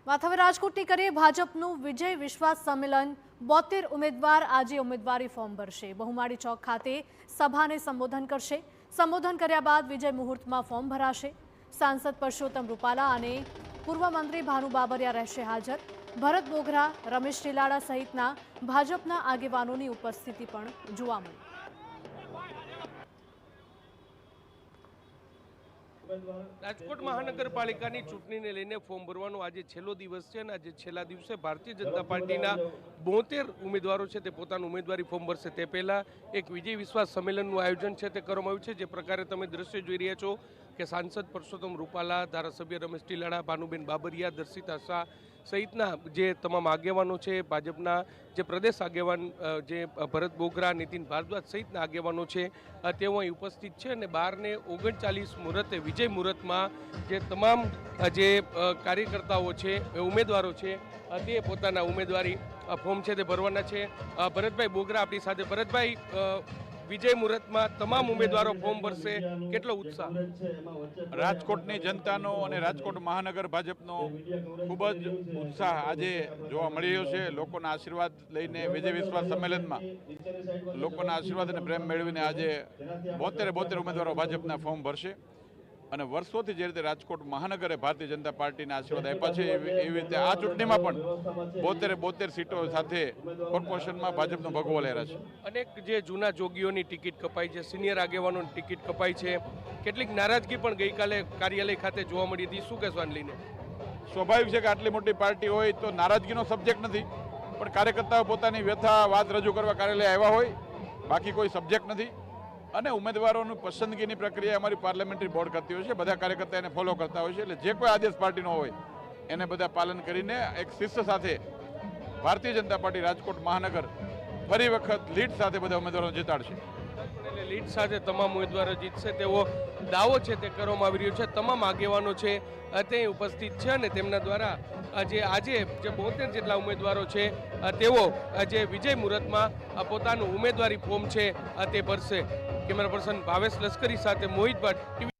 વાત હવે રાજકોટની કરીએ। ભાજપનું વિજય વિશ્વાસ સંમેલન 72 ઉમેદવાર આજે ઉમેદવારી ફોર્મ ભરશે। બહુમાળી ચોક ખાતે સભાને સંબોધન કરશે। સંબોધન કર્યા બાદ વિજય મુહૂર્તમાં ફોર્મ ભરાશે। સાંસદ પરસોત્તમ રૂપાલા અને પૂર્વ મંત્રી ભાનુ બાબરિયા રહેશે હાજર। ભરત બોઘરા, રમેશ ટીલાડા સહિતના ભાજપના આગેવાનોની ઉપસ્થિતિ પણ જોવા મળી। રાજકોટ મહાનગરપાલિકાની ચૂંટણીને લઈને ફોર્મ ભરવાનો આજે છેલ્લો દિવસ છે અને આજે છેલ્લા દિવસે ભારતીય જનતા પાર્ટીના 72 ઉમેદવારો છે તે પોતાનું ઉમેદવારી ફોર્મ ભરશે। તે પહેલા એક વિજય વિશ્વાસ સંમેલનનું આયોજન છે તે કરવામાં આવ્યું છે। જે પ્રકારે તમે દ્રશ્ય જોઈ રહ્યા છો કે સાંસદ પરસોત્તમ રૂપાલા, ધારાસભ્ય રમેશ ટીલાડા, ભાનુબેન બાબરિયા, દર્શિતા શાહ સહિતના જે તમામ આગેવાનો છે, ભાજપના જે પ્રદેશ આગેવાન જે ભરત બોઘરા, નીતિન ભારદ્વાજ સહિતના આગેવાનો છે તેઓ અહીં ઉપસ્થિત છે અને 12 ને 39 મુહૂર્તે વિજય મુહૂર્તમાં જે તમામ જે કાર્યકર્તાઓ છે, ઉમેદવારો છે તે પોતાના ઉમેદવારી ફોર્મ છે તે ભરવાના છે। ભરતભાઈ બોઘરા આપણી સાથે। ભરતભાઈ, વિજય મુહૂર્તમાં તમામ ઉમેદવારો ફોર્મ ભરશે, કેટલો ઉત્સાહ? રાજકોટની જનતાનો અને રાજકોટ મહાનગર ભાજપનો ખૂબ જ ઉત્સાહ આજે જોવા મળી રહ્યો છે। લોકોના આશીર્વાદ લઈને વિજય વિશ્વાસ સંમેલનમાં લોકોના આશીર્વાદ અને પ્રેમ મેળવીને આજે 72 ઉમેદવારો ભાજપના ફોર્મ ભરશે અને વર્ષોથી જે રીતે રાજકોટ મહાનગરે ભારતીય જનતા પાર્ટીના આશીર્વાદ આપ્યા છે એવી રીતે આ ચૂંટણીમાં પણ 72 સીટો સાથે કોર્પોરેશનમાં ભાજપનો ભગવો લહેરાશે। અનેક જે જૂના જોગીઓની ટિકિટ કપાઈ છે, સિનિયર આગેવાનોની ટિકિટ કપાઈ છે, કેટલીક નારાજગી પણ ગઈકાલે કાર્યાલય ખાતે જોવા મળી હતી, શું કહેશો આને લઈને? સ્વાભાવિક છે કે આટલી મોટી પાર્ટી હોય તો નારાજગીનો સબ્જેક્ટ નથી, પણ કાર્યકર્તાઓ પોતાની વ્યથા વાત રજૂ કરવા કાર્યાલય આવ્યા હોય, બાકી કોઈ સબ્જેક્ટ નથી। અને ઉમેદવારોની પસંદગીની પ્રક્રિયા અમારી પાર્લામેન્ટરી બોર્ડ કરતી હોય છે, બધા કાર્યકર્તા એને ફોલો કરતા હોય છે। એટલે જે કોઈ આદેશ પાર્ટીનો હોય એને બધા પાલન કરીને એક શિસ્ત સાથે ભારતીય જનતા પાર્ટી રાજકોટ મહાનગર ફરી વખત લીડ સાથે બધા ઉમેદવારો જીતાડશે। એટલે લીડ સાથે તમામ ઉમેદવારો જીતશે તેવો દાવો છે તે કરવામાં આવી રહ્યો છે। તમામ આગેવાનો છે તે ઉપસ્થિત છે અને તેમના દ્વારા આજે જે 72 જેટલા ઉમેદવારો છે તેઓ જે વિજય મુહૂર્તમાં પોતાનું ઉમેદવારી ફોર્મ છે તે ભરશે। કેમેરા પર્સન ભાવેશ લશ્કરી સાથે મોહિત ભટ્ટ।